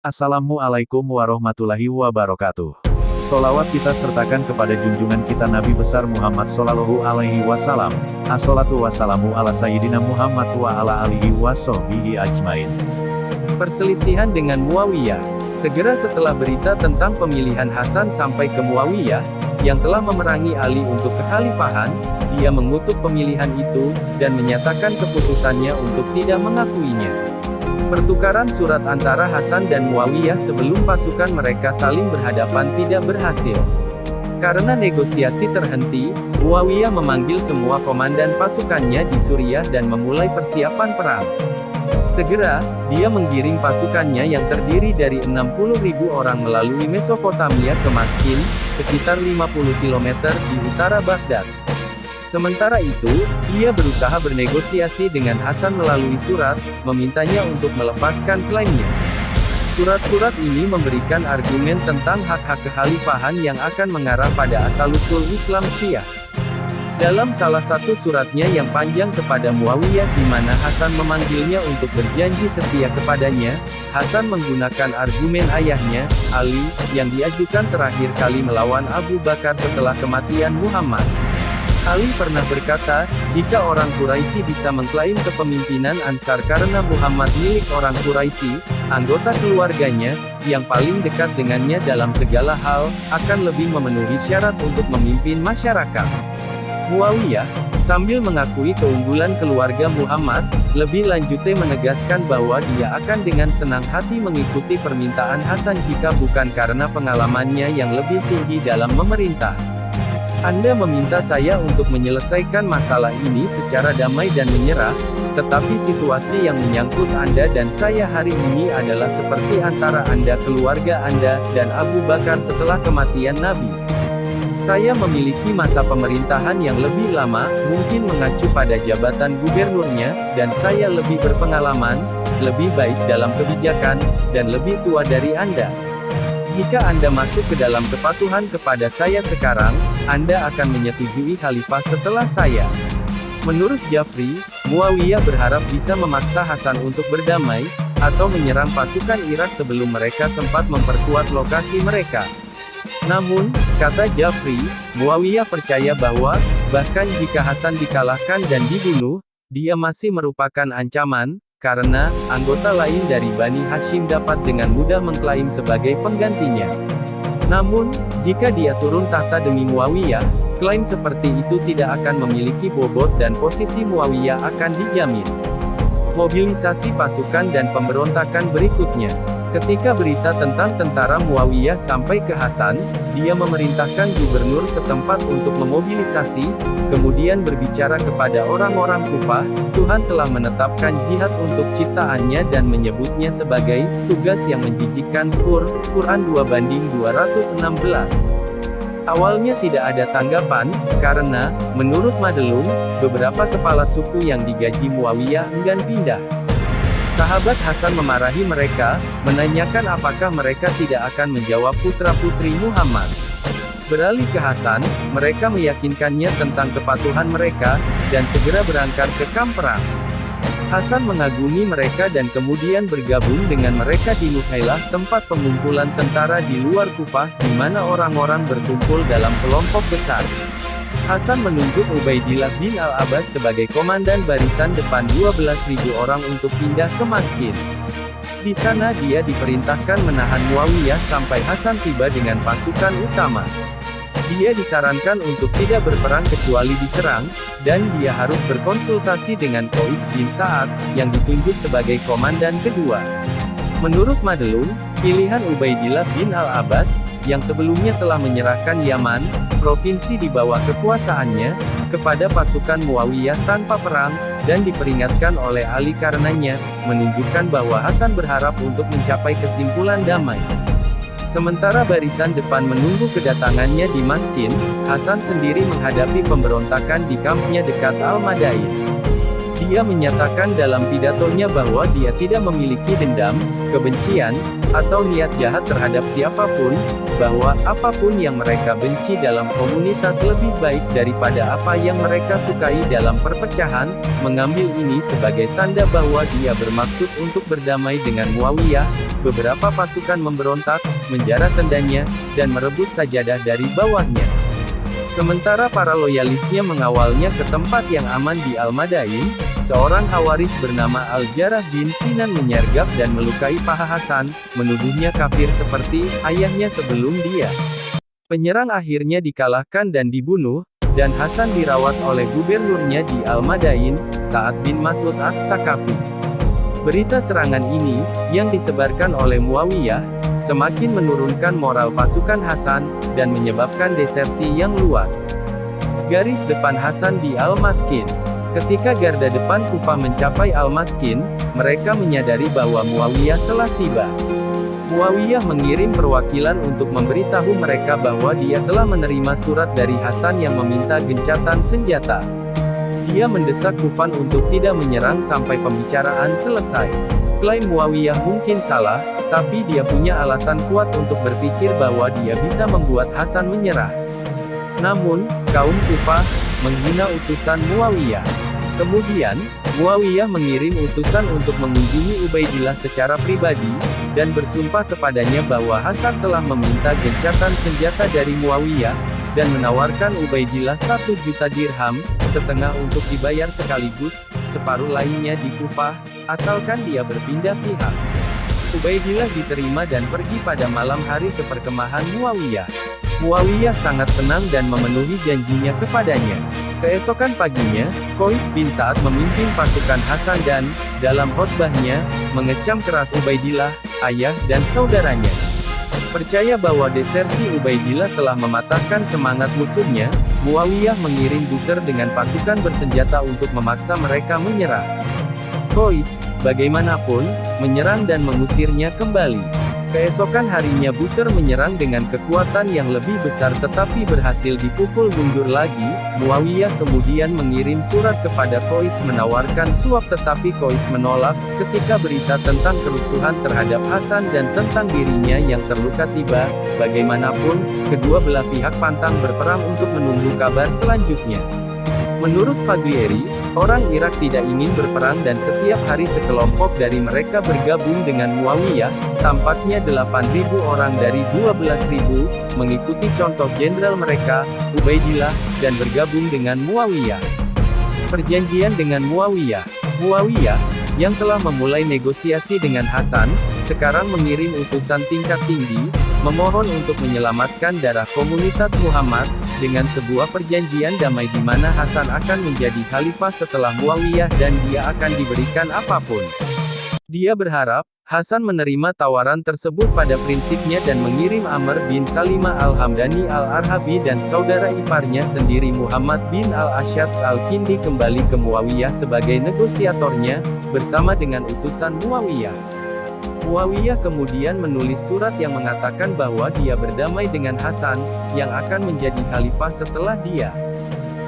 Assalamualaikum warahmatullahi wabarakatuh. Solawat kita sertakan kepada junjungan kita Nabi besar Muhammad Sallallahu Alaihi Wasallam. Assalatu wassalamu ala Sayyidina Muhammad wa ala alihi wa sahbihi ajmain. Perselisihan dengan Muawiyah. Segera setelah berita tentang pemilihan Hasan sampai ke Muawiyah, yang telah memerangi Ali untuk kekhalifahan, dia mengutuk pemilihan itu, dan menyatakan keputusannya untuk tidak mengakuinya. Pertukaran surat antara Hasan dan Muawiyah sebelum pasukan mereka saling berhadapan tidak berhasil. Karena negosiasi terhenti, Muawiyah memanggil semua komandan pasukannya di Suriah dan memulai persiapan perang. Segera, dia menggiring pasukannya yang terdiri dari 60.000 orang melalui Mesopotamia ke Maskin, sekitar 50 km di utara Baghdad. Sementara itu, ia berusaha bernegosiasi dengan Hasan melalui surat, memintanya untuk melepaskan klaimnya. Surat-surat ini memberikan argumen tentang hak-hak kekhalifahan yang akan mengarah pada asal-usul Islam Syiah. Dalam salah satu suratnya yang panjang kepada Muawiyah di mana Hasan memanggilnya untuk berjanji setia kepadanya, Hasan menggunakan argumen ayahnya, Ali, yang diajukan terakhir kali melawan Abu Bakar setelah kematian Muhammad. Ali pernah berkata, jika orang Quraisy bisa mengklaim kepemimpinan Ansar karena Muhammad milik orang Quraisy, anggota keluarganya, yang paling dekat dengannya dalam segala hal, akan lebih memenuhi syarat untuk memimpin masyarakat. Muawiyah, sambil mengakui keunggulan keluarga Muhammad, lebih lanjutnya menegaskan bahwa dia akan dengan senang hati mengikuti permintaan Hasan jika bukan karena pengalamannya yang lebih tinggi dalam memerintah. Anda meminta saya untuk menyelesaikan masalah ini secara damai dan menyerah, tetapi situasi yang menyangkut Anda dan saya hari ini adalah seperti antara Anda, keluarga Anda, dan Abu Bakar setelah kematian Nabi. Saya memiliki masa pemerintahan yang lebih lama, mungkin mengacu pada jabatan gubernurnya, dan saya lebih berpengalaman, lebih baik dalam kebijakan, dan lebih tua dari Anda. Jika Anda masuk ke dalam kepatuhan kepada saya sekarang, Anda akan menyetujui khalifah setelah saya. Menurut Jafri, Muawiyah berharap bisa memaksa Hasan untuk berdamai, atau menyerang pasukan Irak sebelum mereka sempat memperkuat lokasi mereka. Namun, kata Jafri, Muawiyah percaya bahwa, bahkan jika Hasan dikalahkan dan dibunuh, dia masih merupakan ancaman, karena anggota lain dari Bani Hashim dapat dengan mudah mengklaim sebagai penggantinya. Namun, jika dia turun tahta demi Muawiyah, klaim seperti itu tidak akan memiliki bobot dan posisi Muawiyah akan dijamin. Mobilisasi pasukan dan pemberontakan berikutnya. Ketika berita tentang tentara Muawiyah sampai ke Hasan, dia memerintahkan gubernur setempat untuk memobilisasi, kemudian berbicara kepada orang-orang Kufah, Tuhan telah menetapkan jihad untuk ciptaannya dan menyebutnya sebagai tugas yang menjijikkan. Quran 2:216. Awalnya tidak ada tanggapan, karena, menurut Madelung, beberapa kepala suku yang digaji Muawiyah enggan pindah. Sahabat Hasan memarahi mereka, menanyakan apakah mereka tidak akan menjawab putra-putri Muhammad. Beralih ke Hasan, mereka meyakinkannya tentang kepatuhan mereka, dan segera berangkat ke kamp perang. Hasan mengagumi mereka dan kemudian bergabung dengan mereka di Nuhailah, tempat pengumpulan tentara di luar Kufah, di mana orang-orang berkumpul dalam kelompok besar. Hasan menunjuk Ubaidillah bin Al-Abbas sebagai komandan barisan depan 12.000 orang untuk pindah ke Maskin. Di sana dia diperintahkan menahan Muawiyah sampai Hasan tiba dengan pasukan utama. Dia disarankan untuk tidak berperang kecuali diserang, dan dia harus berkonsultasi dengan Qais bin Sa'ad, yang ditunjuk sebagai komandan kedua. Menurut Madelung, pilihan Ubaidillah bin Al-Abbas, yang sebelumnya telah menyerahkan Yaman, provinsi di bawah kekuasaannya, kepada pasukan Muawiyah tanpa perang, dan diperingatkan oleh Ali karenanya, menunjukkan bahwa Hasan berharap untuk mencapai kesimpulan damai. Sementara barisan depan menunggu kedatangannya di Maskin, Hasan sendiri menghadapi pemberontakan di kampnya dekat Al-Madain. Dia menyatakan dalam pidatonya bahwa dia tidak memiliki dendam, kebencian, atau niat jahat terhadap siapapun, bahwa apapun yang mereka benci dalam komunitas lebih baik daripada apa yang mereka sukai dalam perpecahan, mengambil ini sebagai tanda bahwa dia bermaksud untuk berdamai dengan Muawiyah. Beberapa pasukan memberontak, menjara tendanya, dan merebut sajadah dari bawahnya. Sementara para loyalisnya mengawalnya ke tempat yang aman di Al-Madain, seorang Khawarij bernama Al-Jarrah bin Sinan menyergap dan melukai paha Hasan, menuduhnya kafir seperti ayahnya sebelum dia. Penyerang akhirnya dikalahkan dan dibunuh, dan Hasan dirawat oleh gubernurnya di Al-Madain, Sa'ad bin Mas'ud As-Sakafi. Berita serangan ini, yang disebarkan oleh Muawiyah, semakin menurunkan moral pasukan Hasan, dan menyebabkan desersi yang luas. Garis depan Hasan di Al-Maskin. Ketika garda depan Kufah mencapai Al-Maskin, mereka menyadari bahwa Muawiyah telah tiba. Muawiyah mengirim perwakilan untuk memberitahu mereka bahwa dia telah menerima surat dari Hasan yang meminta gencatan senjata. Dia mendesak Kufan untuk tidak menyerang sampai pembicaraan selesai. Klaim Muawiyah mungkin salah, tapi dia punya alasan kuat untuk berpikir bahwa dia bisa membuat Hasan menyerah. Namun, kaum Kufah menghina utusan Muawiyah. Kemudian, Muawiyah mengirim utusan untuk mengunjungi Ubaidillah secara pribadi, dan bersumpah kepadanya bahwa Hasan telah meminta gencatan senjata dari Muawiyah, dan menawarkan Ubaidillah 1 juta dirham, setengah untuk dibayar sekaligus, separuh lainnya di Kufah, asalkan dia berpindah pihak. Ubaidillah diterima dan pergi pada malam hari ke perkemahan Muawiyah. Muawiyah sangat senang dan memenuhi janjinya kepadanya. Keesokan paginya, Qais bin Sa'ad memimpin pasukan Hasan dan, dalam khotbahnya, mengecam keras Ubaidillah, ayah dan saudaranya. Percaya bahwa desersi Ubaidillah telah mematahkan semangat musuhnya, Muawiyah mengirim Busr dengan pasukan bersenjata untuk memaksa mereka menyerah. Qais, bagaimanapun, menyerang dan mengusirnya kembali. Keesokan harinya Busr menyerang dengan kekuatan yang lebih besar tetapi berhasil dipukul mundur lagi. Muawiyah kemudian mengirim surat kepada Qais menawarkan suap tetapi Qais menolak. Ketika berita tentang kerusuhan terhadap Hasan dan tentang dirinya yang terluka tiba, bagaimanapun, kedua belah pihak pantang berperang untuk menunggu kabar selanjutnya. Menurut Faghieri, orang Irak tidak ingin berperang dan setiap hari sekelompok dari mereka bergabung dengan Muawiyah, tampaknya 8.000 orang dari 12.000, mengikuti contoh jenderal mereka, Ubaidillah, dan bergabung dengan Muawiyah. Perjanjian dengan Muawiyah. Muawiyah, yang telah memulai negosiasi dengan Hasan, sekarang mengirim utusan tingkat tinggi, memohon untuk menyelamatkan darah komunitas Muhammad, dengan sebuah perjanjian damai di mana Hasan akan menjadi khalifah setelah Muawiyah dan dia akan diberikan apapun. Dia berharap, Hasan menerima tawaran tersebut pada prinsipnya dan mengirim Amr bin Salimah al-Hamdani al-Arhabi dan saudara iparnya sendiri Muhammad bin al-Ashadz al-Kindi kembali ke Muawiyah sebagai negosiatornya, bersama dengan utusan Muawiyah. Muawiyah kemudian menulis surat yang mengatakan bahwa dia berdamai dengan Hasan, yang akan menjadi khalifah setelah dia.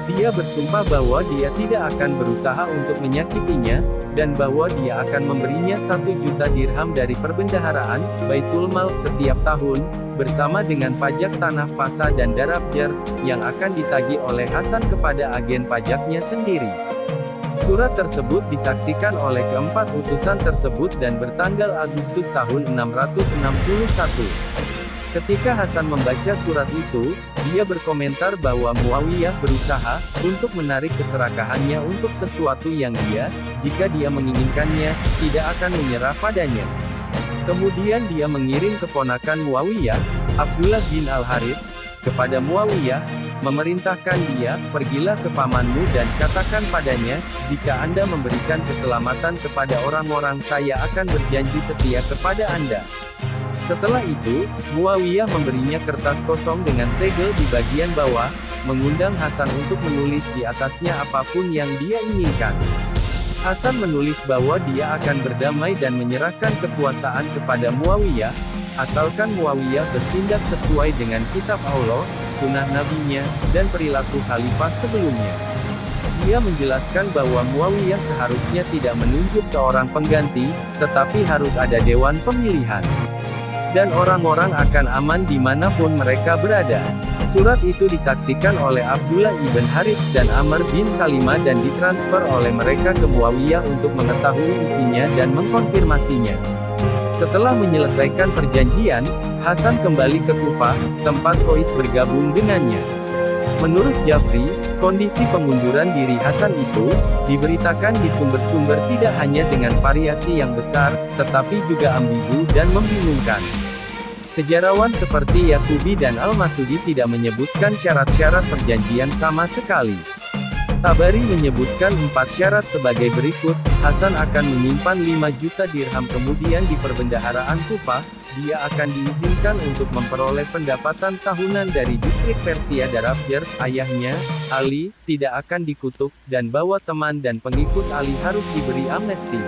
Dia bersumpah bahwa dia tidak akan berusaha untuk menyakitinya, dan bahwa dia akan memberinya 1 juta dirham dari perbendaharaan, Baitul Mal, setiap tahun, bersama dengan pajak tanah Fasa dan Darabjar, yang akan ditagih oleh Hasan kepada agen pajaknya sendiri. Surat tersebut disaksikan oleh keempat utusan tersebut dan bertanggal Agustus tahun 661. Ketika Hasan membaca surat itu, dia berkomentar bahwa Muawiyah berusaha untuk menarik keserakahannya untuk sesuatu yang dia, jika dia menginginkannya, tidak akan menyerah padanya. Kemudian dia mengirim keponakan Muawiyah, Abdullah bin Al-Harits, kepada Muawiyah, memerintahkan dia, pergilah ke pamanmu dan katakan padanya, jika Anda memberikan keselamatan kepada orang-orang saya akan berjanji setia kepada Anda. Setelah itu, Muawiyah memberinya kertas kosong dengan segel di bagian bawah, mengundang Hasan untuk menulis di atasnya apapun yang dia inginkan. Hasan menulis bahwa dia akan berdamai dan menyerahkan kekuasaan kepada Muawiyah, asalkan Muawiyah bertindak sesuai dengan kitab Allah, sunnah nabinya, dan perilaku khalifah sebelumnya. Ia menjelaskan bahwa Muawiyah seharusnya tidak menunjuk seorang pengganti, tetapi harus ada dewan pemilihan. Dan orang-orang akan aman dimanapun mereka berada. Surat itu disaksikan oleh Abdullah ibn Harits dan Amr bin Salimah dan ditransfer oleh mereka ke Muawiyah untuk mengetahui isinya dan mengkonfirmasinya. Setelah menyelesaikan perjanjian, Hasan kembali ke Kufah, tempat Qais bergabung dengannya. Menurut Jafri, kondisi pengunduran diri Hasan itu diberitakan di sumber-sumber tidak hanya dengan variasi yang besar, tetapi juga ambigu dan membingungkan. Sejarawan seperti Yaqubi dan Al-Masudi tidak menyebutkan syarat-syarat perjanjian sama sekali. Tabari menyebutkan 4 syarat sebagai berikut: Hasan akan menyimpan 5 juta dirham kemudian di perbendaharaan Kufah, dia akan diizinkan untuk memperoleh pendapatan tahunan dari distrik Persia Darabjar, ayahnya, Ali, tidak akan dikutuk, dan bahwa teman dan pengikut Ali harus diberi amnesti.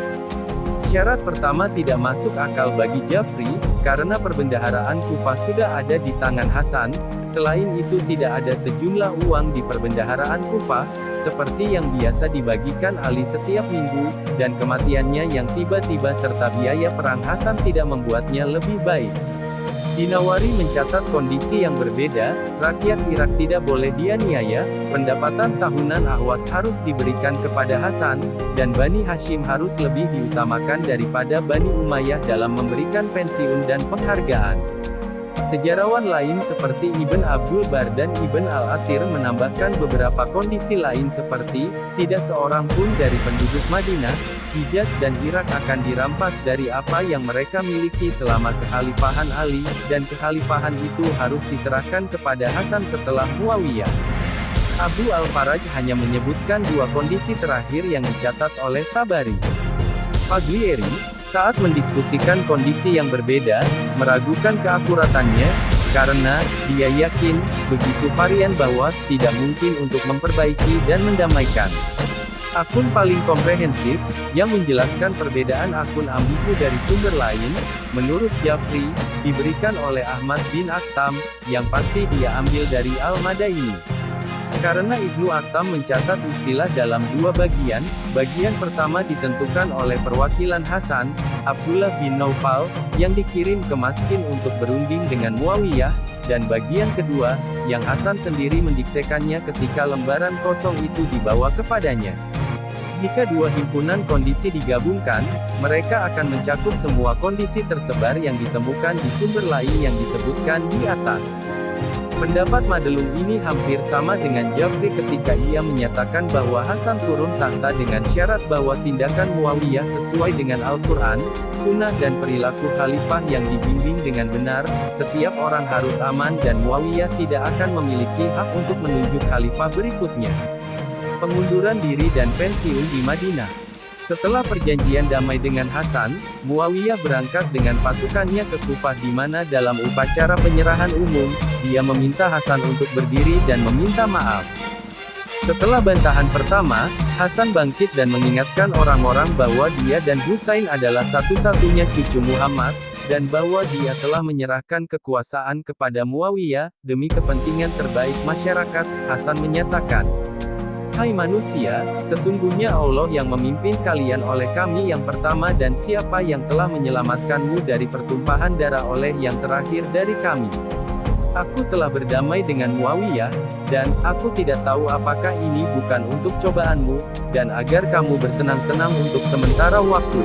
Syarat pertama tidak masuk akal bagi Jafri, karena perbendaharaan Kufah sudah ada di tangan Hasan. Selain itu tidak ada sejumlah uang di perbendaharaan Kufah, seperti yang biasa dibagikan Ali setiap minggu, dan kematiannya yang tiba-tiba serta biaya perang Hasan tidak membuatnya lebih baik. Dinawari mencatat kondisi yang berbeda, rakyat Irak tidak boleh dianiaya, pendapatan tahunan Ahwas harus diberikan kepada Hasan, dan Bani Hashim harus lebih diutamakan daripada Bani Umayyah dalam memberikan pensiun dan penghargaan. Sejarawan lain seperti Ibn Abdul Bar dan Ibn Al-Athir menambahkan beberapa kondisi lain seperti, tidak seorang pun dari penduduk Madinah, Hijaz dan Irak akan dirampas dari apa yang mereka miliki selama kekhalifahan Ali, dan kekhalifahan itu harus diserahkan kepada Hasan setelah Muawiyah. Abu Al-Faraj hanya menyebutkan 2 kondisi terakhir yang dicatat oleh Tabari. Paglieri, saat mendiskusikan kondisi yang berbeda, meragukan keakuratannya, karena dia yakin, begitu varian bahwa tidak mungkin untuk memperbaiki dan mendamaikan. Akun paling komprehensif, yang menjelaskan perbedaan akun ambigu dari sumber lain, menurut Jafri, diberikan oleh Ahmad bin Aktam, yang pasti dia ambil dari Al-Madaini. Karena Ibnu Aktam mencatat istilah dalam 2 bagian, bagian pertama ditentukan oleh perwakilan Hasan, Abdullah bin Naufal, yang dikirim ke Maskin untuk berunding dengan Muawiyah, dan bagian kedua, yang Hasan sendiri mendiktekannya ketika lembaran kosong itu dibawa kepadanya. Jika 2 himpunan kondisi digabungkan, mereka akan mencakup semua kondisi tersebar yang ditemukan di sumber lain yang disebutkan di atas. Pendapat Madelung ini hampir sama dengan Jafri ketika ia menyatakan bahwa Hasan turun takhta dengan syarat bahwa tindakan Muawiyah sesuai dengan Al-Quran, Sunnah dan perilaku khalifah yang dibimbing dengan benar. Setiap orang harus aman dan Muawiyah tidak akan memiliki hak untuk menunjuk khalifah berikutnya. Pengunduran diri dan pensiun di Madinah. Setelah perjanjian damai dengan Hasan, Muawiyah berangkat dengan pasukannya ke Kufah di mana dalam upacara penyerahan umum, dia meminta Hasan untuk berdiri dan meminta maaf. Setelah bantahan pertama, Hasan bangkit dan mengingatkan orang-orang bahwa dia dan Husain adalah satu-satunya cucu Muhammad, dan bahwa dia telah menyerahkan kekuasaan kepada Muawiyah, demi kepentingan terbaik masyarakat. Hasan menyatakan, "Hai manusia, sesungguhnya Allah yang memimpin kalian oleh kami yang pertama dan siapa yang telah menyelamatkanmu dari pertumpahan darah oleh yang terakhir dari kami. Aku telah berdamai dengan Muawiyah, dan aku tidak tahu apakah ini bukan untuk cobaanmu, dan agar kamu bersenang-senang untuk sementara waktu."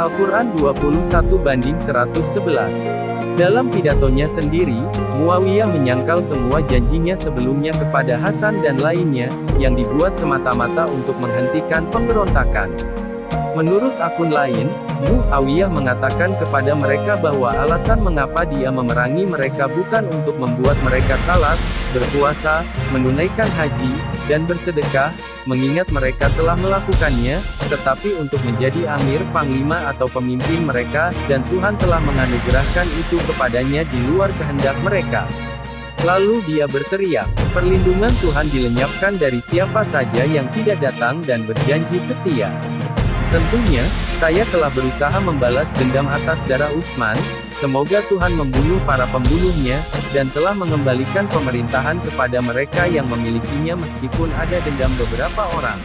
Al-Quran 21:111. Dalam pidatonya sendiri, Muawiyah menyangkal semua janjinya sebelumnya kepada Hasan dan lainnya, yang dibuat semata-mata untuk menghentikan pemberontakan. Menurut akun lain, Muawiyah mengatakan kepada mereka bahwa alasan mengapa dia memerangi mereka bukan untuk membuat mereka salat, berpuasa, menunaikan haji, dan bersedekah, mengingat mereka telah melakukannya, tetapi untuk menjadi amir, panglima atau pemimpin mereka, dan Tuhan telah menganugerahkan itu kepadanya di luar kehendak mereka. Lalu dia berteriak, perlindungan Tuhan dilenyapkan dari siapa saja yang tidak datang dan berjanji setia. Tentunya, saya telah berusaha membalas dendam atas darah Utsman, Semoga Tuhan membunuh para pembunuhnya, dan telah mengembalikan pemerintahan kepada mereka yang memilikinya meskipun ada dendam beberapa orang.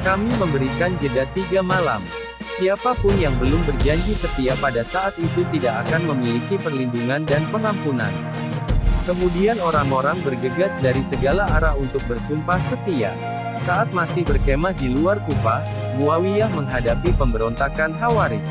Kami memberikan jeda 3 malam. Siapapun yang belum berjanji setia pada saat itu tidak akan memiliki perlindungan dan pengampunan. Kemudian orang-orang bergegas dari segala arah untuk bersumpah setia. Saat masih berkemah di luar Kufah, Muawiyah menghadapi pemberontakan Khawarij.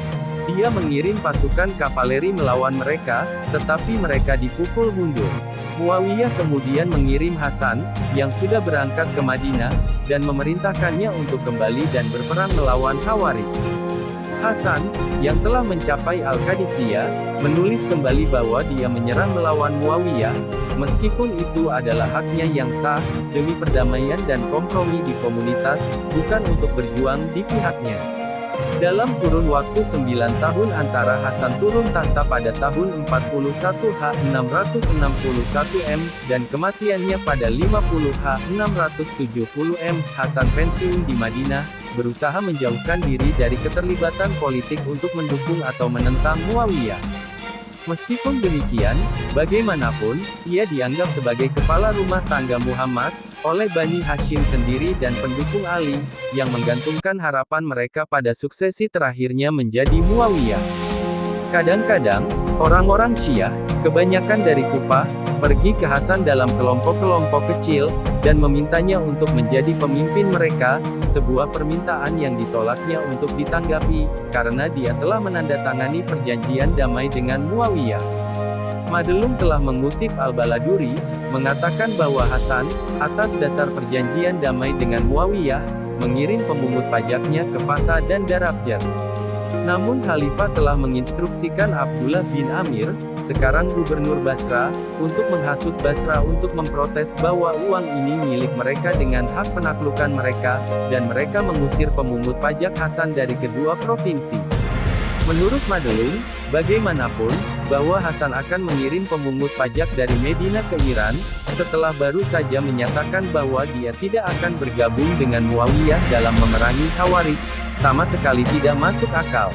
Dia mengirim pasukan kavaleri melawan mereka, tetapi mereka dipukul mundur. Muawiyah kemudian mengirim Hasan, yang sudah berangkat ke Madinah, dan memerintahkannya untuk kembali dan berperang melawan Khawarij. Hasan, yang telah mencapai Al-Qadisiyah, menulis kembali bahwa dia menyerang melawan Muawiyah, meskipun itu adalah haknya yang sah, demi perdamaian dan kompromi di komunitas, bukan untuk berjuang di pihaknya. Dalam kurun waktu 9 tahun antara Hasan turun tahta pada tahun 41 H661 M, dan kematiannya pada 50 H670 M, Hasan pensiun di Madinah, berusaha menjauhkan diri dari keterlibatan politik untuk mendukung atau menentang Muawiyah. Meskipun demikian, bagaimanapun, ia dianggap sebagai kepala rumah tangga Muhammad, oleh Bani Hashim sendiri dan pendukung Ali, yang menggantungkan harapan mereka pada suksesi terakhirnya menjadi Muawiyah. Kadang-kadang, orang-orang Syiah, kebanyakan dari Kufah, pergi ke Hasan dalam kelompok-kelompok kecil, dan memintanya untuk menjadi pemimpin mereka, sebuah permintaan yang ditolaknya untuk ditanggapi, karena dia telah menandatangani perjanjian damai dengan Muawiyah. Madelung telah mengutip Al-Baladuri, mengatakan bahwa Hasan, atas dasar perjanjian damai dengan Muawiyah, mengirim pemungut pajaknya ke Fasa dan Darabjar. Namun Khalifah telah menginstruksikan Abdullah bin Amir, sekarang gubernur Basra, untuk menghasut Basra untuk memprotes bahwa uang ini milik mereka dengan hak penaklukan mereka, dan mereka mengusir pemungut pajak Hasan dari kedua provinsi. Menurut Madelung, bagaimanapun, bahwa Hasan akan mengirim pemungut pajak dari Medina ke Iran, setelah baru saja menyatakan bahwa dia tidak akan bergabung dengan Muawiyah dalam memerangi Khawarij, sama sekali tidak masuk akal.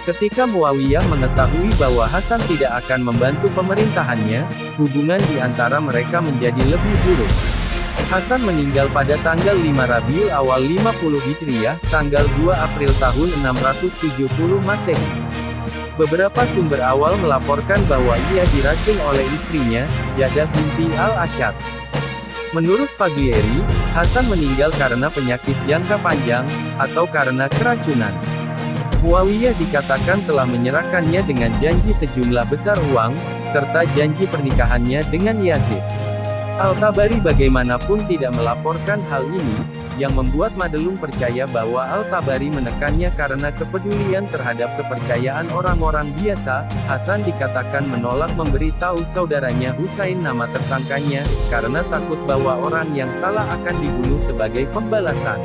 Ketika Muawiyah mengetahui bahwa Hasan tidak akan membantu pemerintahannya, hubungan di antara mereka menjadi lebih buruk. Hasan meninggal pada tanggal 5 Rabiul Awal 50 Hijriah, tanggal 2 April tahun 670 Masehi. Beberapa sumber awal melaporkan bahwa ia diracun oleh istrinya, Jadah binti Al-Ashats. Menurut Faglieri, Hasan meninggal karena penyakit jangka panjang, atau karena keracunan. Muawiyah dikatakan telah menyerahkannya dengan janji sejumlah besar uang, serta janji pernikahannya dengan Yazid. Al-Tabari bagaimanapun tidak melaporkan hal ini, yang membuat Madelung percaya bahwa Al-Tabari menekannya karena kepedulian terhadap kepercayaan orang-orang biasa. Hasan dikatakan menolak memberitahu saudaranya Husain nama tersangkanya, karena takut bahwa orang yang salah akan dibunuh sebagai pembalasan.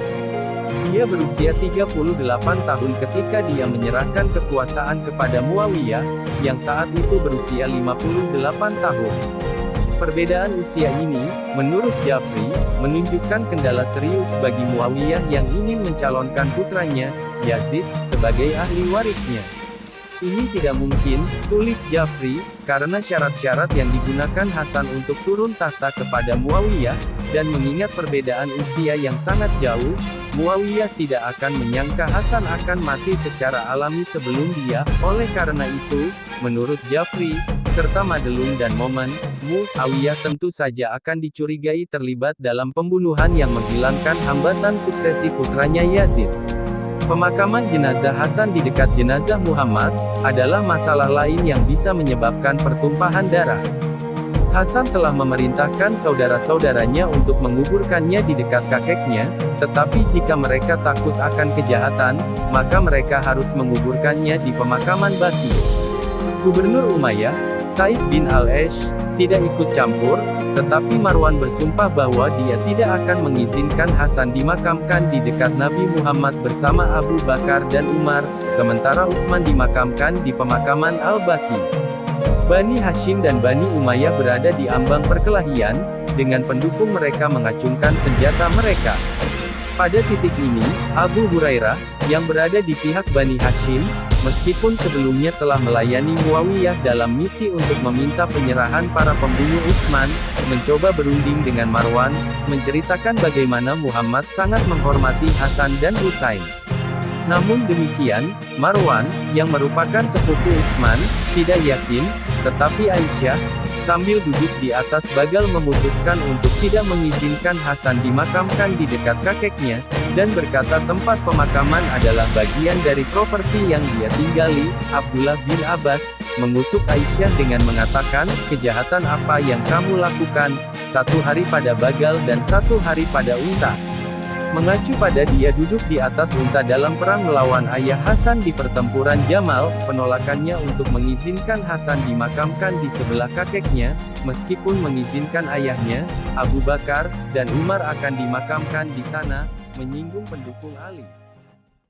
Ia berusia 38 tahun ketika dia menyerahkan kekuasaan kepada Muawiyah, yang saat itu berusia 58 tahun. Perbedaan usia ini, menurut Jafri, menunjukkan kendala serius bagi Muawiyah yang ingin mencalonkan putranya, Yazid, sebagai ahli warisnya. Ini tidak mungkin, tulis Jafri, karena syarat-syarat yang digunakan Hasan untuk turun tahta kepada Muawiyah, dan mengingat perbedaan usia yang sangat jauh, Muawiyah tidak akan menyangka Hasan akan mati secara alami sebelum dia. Oleh karena itu, menurut Jafri, serta Madelung dan Momen, Muawiyah tentu saja akan dicurigai terlibat dalam pembunuhan yang menghilangkan hambatan suksesi putranya Yazid. Pemakaman jenazah Hasan di dekat jenazah Muhammad, adalah masalah lain yang bisa menyebabkan pertumpahan darah. Hasan telah memerintahkan saudara-saudaranya untuk menguburkannya di dekat kakeknya, tetapi jika mereka takut akan kejahatan, maka mereka harus menguburkannya di pemakaman Baqi. Gubernur Umayyah, Said bin Al-Ash, tidak ikut campur, tetapi Marwan bersumpah bahwa dia tidak akan mengizinkan Hasan dimakamkan di dekat Nabi Muhammad bersama Abu Bakar dan Umar, sementara Utsman dimakamkan di pemakaman Al-Baqi. Bani Hashim dan Bani Umayyah berada di ambang perkelahian, dengan pendukung mereka mengacungkan senjata mereka. Pada titik ini, Abu Hurairah, yang berada di pihak Bani Hashim, Meskipun sebelumnya telah melayani Muawiyah dalam misi untuk meminta penyerahan para pembunuh Utsman, mencoba berunding dengan Marwan, menceritakan bagaimana Muhammad sangat menghormati Hasan dan Husain. Namun demikian, Marwan, yang merupakan sepupu Utsman, tidak yakin, tetapi Aisyah, sambil duduk di atas bagal memutuskan untuk tidak mengizinkan Hasan dimakamkan di dekat kakeknya, dan berkata tempat pemakaman adalah bagian dari properti yang dia tinggali. Abdullah bin Abbas mengutuk Aisyah dengan mengatakan, kejahatan apa yang kamu lakukan, 1 hari pada bagal dan 1 hari pada unta. Mengacu pada dia duduk di atas unta dalam perang melawan ayah Hasan di pertempuran Jamal, penolakannya untuk mengizinkan Hasan dimakamkan di sebelah kakeknya, meskipun mengizinkan ayahnya, Abu Bakar, dan Umar akan dimakamkan di sana, menyinggung pendukung Ali.